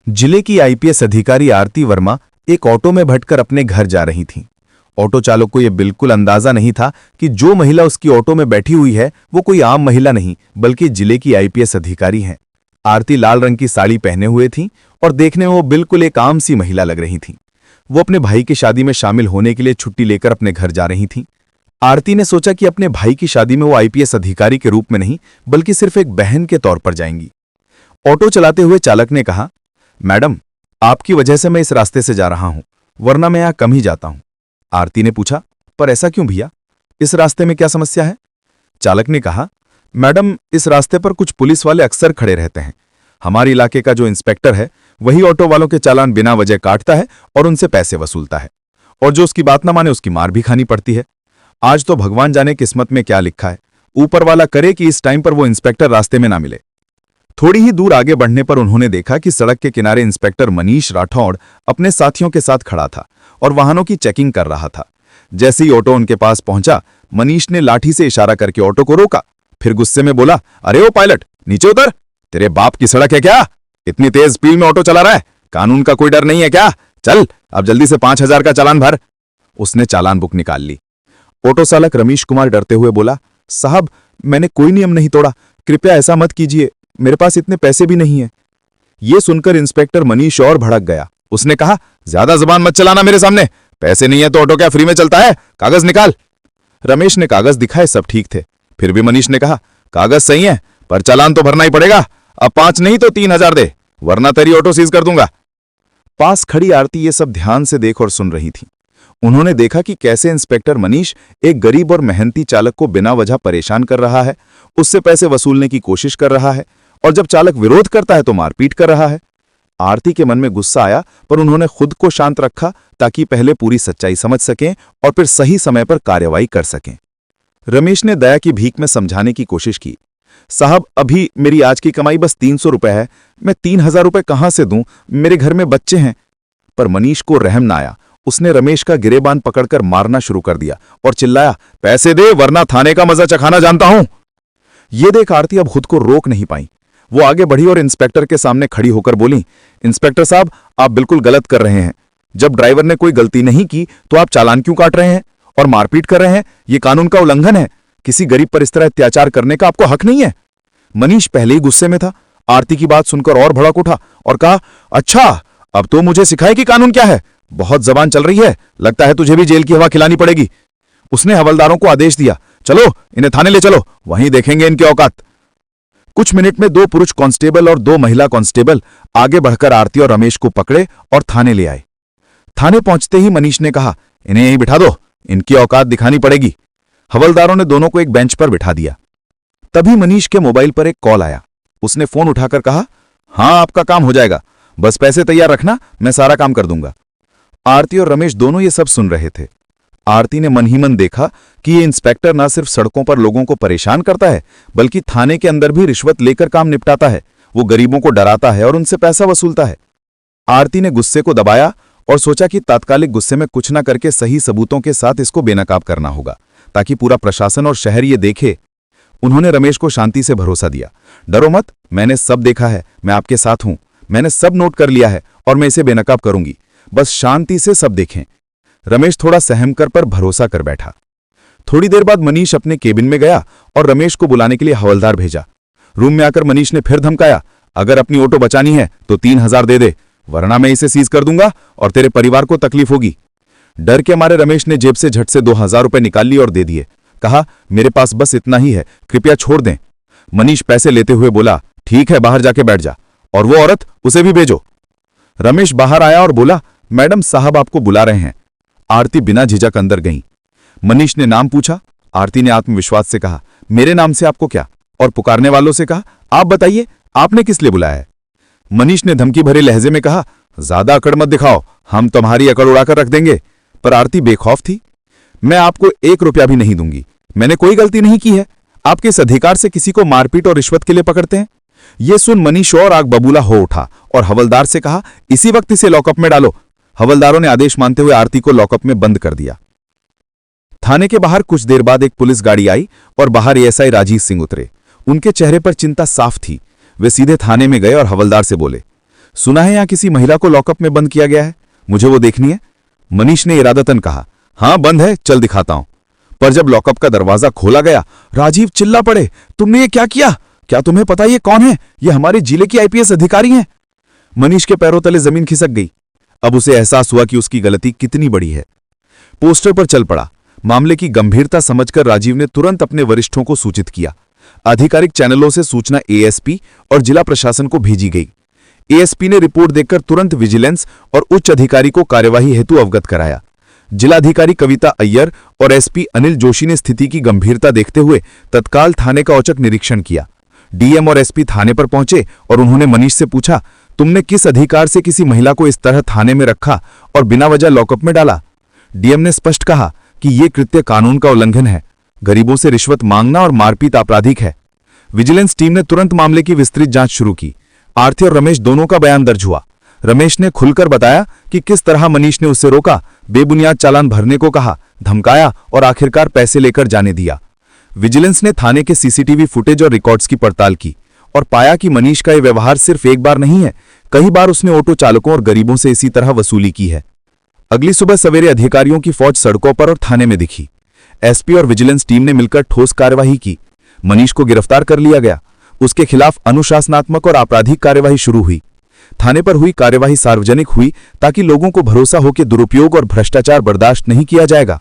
जिले की आईपीएस अधिकारी आरती वर्मा एक ऑटो में भटकर अपने घर जा रही थीं। ऑटो चालक को यह बिल्कुल अंदाजा नहीं था कि जो महिला उसकी ऑटो में बैठी हुई है वो कोई आम महिला नहीं बल्कि जिले की आईपीएस अधिकारी हैं। आरती लाल रंग की साड़ी पहने हुए थीं और देखने में वो बिल्कुल एक आम सी महिला लग रही थीं। वो अपने भाई की शादी में शामिल होने के लिए छुट्टी लेकर अपने घर जा रही थीं। आरती ने सोचा कि अपने भाई की शादी में वो आईपीएस अधिकारी के रूप में नहीं बल्कि सिर्फ एक बहन के तौर पर जाएंगी। ऑटो चलाते हुए चालक ने कहा, मैडम, आपकी वजह से मैं इस रास्ते से जा रहा हूं, वरना मैं यहां कम ही जाता हूं। आरती ने पूछा, पर ऐसा क्यों भैया? इस रास्ते में क्या समस्या है? चालक ने कहा, मैडम, इस रास्ते पर कुछ पुलिस वाले अक्सर खड़े रहते हैं। हमारे इलाके का जो इंस्पेक्टर है वही ऑटो वालों के चालान बिना वजह काटता है और उनसे पैसे वसूलता है, और जो उसकी बात ना माने उसकी मार भी खानी पड़ती है। आज तो भगवान जाने किस्मत में क्या लिखा है, ऊपर वाला करे कि इस टाइम पर वो इंस्पेक्टर रास्ते में ना मिले। थोड़ी ही दूर आगे बढ़ने पर उन्होंने देखा कि सड़क के किनारे इंस्पेक्टर मनीष राठौड़ अपने साथियों के साथ खड़ा था और वाहनों की चेकिंग कर रहा था। जैसे ही ऑटो उनके पास पहुंचा, मनीष ने लाठी से इशारा करके ऑटो को रोका। फिर गुस्से में बोला, अरे ओ पायलट, नीचे उतर, तेरे बाप की सड़क है क्या? इतनी तेज स्पीड में ऑटो चला रहा है, कानून का कोई डर नहीं है क्या? चल अब जल्दी से 5,000 का चालान भर। उसने चालान बुक निकाल ली। ऑटो चालक रमेश कुमार डरते हुए बोला, साहब, मैंने कोई नियम नहीं तोड़ा, कृपया ऐसा मत कीजिए, मेरे पास इतने पैसे भी नहीं है। यह सुनकर इंस्पेक्टर मनीष और भड़क गया। उसने कहा, ज्यादा जुबान मत चलाना मेरे सामने, पैसे नहीं है तो ऑटो क्या फ्री में चलता है? कागज निकाल। रमेश ने कागज दिखाए, सब ठीक थे। फिर भी मनीष ने कहा, कागज सही है पर चालान तो भरना ही पड़ेगा। अब 5 नहीं तो 3,000 दे, वरना तेरी ऑटो सीज कर दूंगा। पास खड़ी आरती ये सब ध्यान से देख और सुन रही थी। उन्होंने देखा कि कैसे इंस्पेक्टर मनीष एक गरीब और मेहनती चालक को बिना वजह परेशान कर रहा है, उससे पैसे वसूलने की कोशिश कर रहा है, और जब चालक विरोध करता है तो मारपीट कर रहा है। आरती के मन में गुस्सा आया, पर उन्होंने खुद को शांत रखा ताकि पहले पूरी सच्चाई समझ सकें और फिर सही समय पर कार्रवाई कर सकें। रमेश ने दया की भीख में समझाने की कोशिश की, साहब, अभी मेरी आज की कमाई बस 300 रुपए है, मैं 3,000 रुपए कहां से दूं? मेरे घर में बच्चे हैं। पर मनीष को रहम ना आया। उसने रमेश का गिरेबान पकड़कर मारना शुरू कर दिया और चिल्लाया, पैसे दे वरना थाने का मजा चखाना जानता हूं। यह देख आरती अब खुद को रोक नहीं पाई। वो आगे बढ़ी और इंस्पेक्टर के सामने खड़ी होकर बोली, इंस्पेक्टर साहब, आप बिल्कुल गलत कर रहे हैं। जब ड्राइवर ने कोई गलती नहीं की तो आप चालान क्यों काट रहे हैं और मारपीट कर रहे हैं? यह कानून का उल्लंघन है। किसी गरीब पर इस तरह अत्याचार करने का आपको हक नहीं है। मनीष पहले ही गुस्से में था। आरती की बात सुनकर और भड़क उठा और कहा, अच्छा, अब तो मुझे सिखाए कि कानून क्या है। बहुत जबान चल रही है, लगता है तुझे भी जेल की हवा खिलानी पड़ेगी। उसने हवलदारों को आदेश दिया, चलो इन्हें थाने ले चलो, वहीं देखेंगे इनकी औकात। कुछ मिनट में 2 पुरुष कांस्टेबल और 2 महिला कांस्टेबल आगे बढ़कर आरती और रमेश को पकड़े और थाने ले आए। थाने पहुंचते ही मनीष ने कहा, इन्हें यहीं बिठा दो, इनकी औकात दिखानी पड़ेगी। हवलदारों ने दोनों को एक बेंच पर बिठा दिया। तभी मनीष के मोबाइल पर एक कॉल आया। उसने फोन उठाकर कहा, हां, आपका काम हो जाएगा, बस पैसे तैयार रखना, मैं सारा काम कर दूंगा। आरती और रमेश दोनों ये सब सुन रहे थे। आरती ने मन ही मन देखा कि ये इंस्पेक्टर ना सिर्फ सड़कों पर लोगों को परेशान करता है बल्कि थाने के अंदर भी रिश्वत लेकर काम निपटाता है। वो गरीबों को डराता है और उनसे पैसा वसूलता है। आरती ने गुस्से को दबाया और सोचा कि तात्कालिक गुस्से में कुछ ना करके सही सबूतों के साथ इसको बेनकाब करना होगा ताकि पूरा प्रशासन और शहर ये देखे। उन्होंने रमेश को शांति से भरोसा दिया, डरो मत, मैंने सब देखा है, मैं आपके साथ हूं, मैंने सब नोट कर लिया है और मैं इसे बेनकाब करूंगी, बस शांति से सब देखें। रमेश थोड़ा सहम कर पर भरोसा कर बैठा। थोड़ी देर बाद मनीष अपने केबिन में गया और रमेश को बुलाने के लिए हवलदार भेजा। रूम में आकर मनीष ने फिर धमकाया, अगर अपनी ऑटो बचानी है तो 3,000 दे दे, वरना मैं इसे सीज कर दूंगा और तेरे परिवार को तकलीफ होगी। डर के मारे रमेश ने जेब से झट से 2,000 रुपए निकाल लिए और दे दिए। कहा, मेरे पास बस इतना ही है, कृपया छोड़ दें। मनीष पैसे लेते हुए बोला, ठीक है, बाहर जाके बैठ जा, और वो औरत, उसे भी भेजो। रमेश बाहर आया और बोला, मैडम साहब आपको बुला रहे हैं। आरती बिना झिझक अंदर गई। मनीष ने नाम पूछा। आरती ने आत्मविश्वास से कहा, मेरे नाम से आपको क्या? और पुकारने वालों से कहा, आप बताइए, आपने किस लिए बुलाया है? मनीष ने धमकी भरे लहजे में कहा, ज्यादा अकड़ मत दिखाओ, हम तुम्हारी अकड़ उड़ाकर रख देंगे। पर आरती बेखौफ थी। मैं आपको 1 रुपया भी नहीं दूंगी, मैंने कोई गलती नहीं की है। आप किस अधिकार से किसी को मारपीट और रिश्वत के लिए पकड़ते हैं? यह सुन मनीष और आग बबूला हो उठा और हवलदार से कहा, इसी वक्त इसे लॉकअप में डालो। हवलदारों ने आदेश मानते हुए आरती को लॉकअप में बंद कर दिया। थाने के बाहर कुछ देर बाद एक पुलिस गाड़ी आई और बाहर एएसआई राजीव सिंह उतरे। उनके चेहरे पर चिंता साफ थी। वे सीधे थाने में गए और हवलदार से बोले, सुना है यहाँ किसी महिला को लॉकअप में बंद किया गया है, मुझे वो देखनी है। मनीष ने इरादतन कहा। हाँ बंद है, चल दिखाता हूं। पर जब लॉकअप का दरवाजा खोला गया, राजीव चिल्ला पड़े, तुमने ये क्या किया? क्या तुम्हें पता ये कौन है? ये हमारे जिले की आईपीएस अधिकारी हैं। मनीष के पैरों तले जमीन खिसक गई। अब उसे एहसास हुआ कि उसकी गलती कितनी बड़ी है। पोस्टर पर चल पड़ा। मामले की गंभीरता समझकर राजीव ने तुरंत अपने वरिष्ठों को सूचित किया। आधिकारिक चैनलों से सूचना एएसपी और जिला प्रशासन को भेजी गई। एएसपी ने रिपोर्ट देखकर तुरंत विजिलेंस और उच्च अधिकारी को कार्यवाही हेतु अवगत कराया। जिलाधिकारी कविता अय्यर और एसपी अनिल जोशी ने स्थिति की गंभीरता देखते हुए तत्काल थाने का औचक निरीक्षण किया। डीएम और एसपी थाने पर पहुंचे और उन्होंने मनीष से पूछा, तुमने किस अधिकार से किसी महिला को इस तरह थाने में रखा और बिना वजह लॉकअप में डाला? डीएम ने स्पष्ट कहा कि यह कृत्य कानून का उल्लंघन है। गरीबों से रिश्वत मांगना और मारपीट आपराधिक है। विजिलेंस टीम ने तुरंत मामले की विस्तृत जांच शुरू की। आरती और रमेश दोनों का बयान दर्ज हुआ। रमेश ने खुलकर बताया कि किस तरह मनीष ने उसे रोका, बेबुनियाद चालान भरने को कहा, धमकाया और आखिरकार पैसे लेकर जाने दिया। विजिलेंस ने थाने के सीसीटीवी फुटेज और रिकॉर्ड्स की पड़ताल की और पाया कि मनीष का यह व्यवहार सिर्फ एक बार नहीं है, कई बार उसने ऑटो चालकों और गरीबों से इसी तरह वसूली की है। अगली सुबह सवेरे अधिकारियों की फौज सड़कों पर और थाने में दिखी। एसपी और विजिलेंस टीम ने मिलकर ठोस कार्यवाही की। मनीष को गिरफ्तार कर लिया गया। उसके खिलाफ अनुशासनात्मक और आपराधिक कार्यवाही शुरू हुई। थाने पर हुई कार्यवाही सार्वजनिक हुई ताकि लोगों को भरोसा हो कि दुरुपयोग और भ्रष्टाचार बर्दाश्त नहीं किया जाएगा।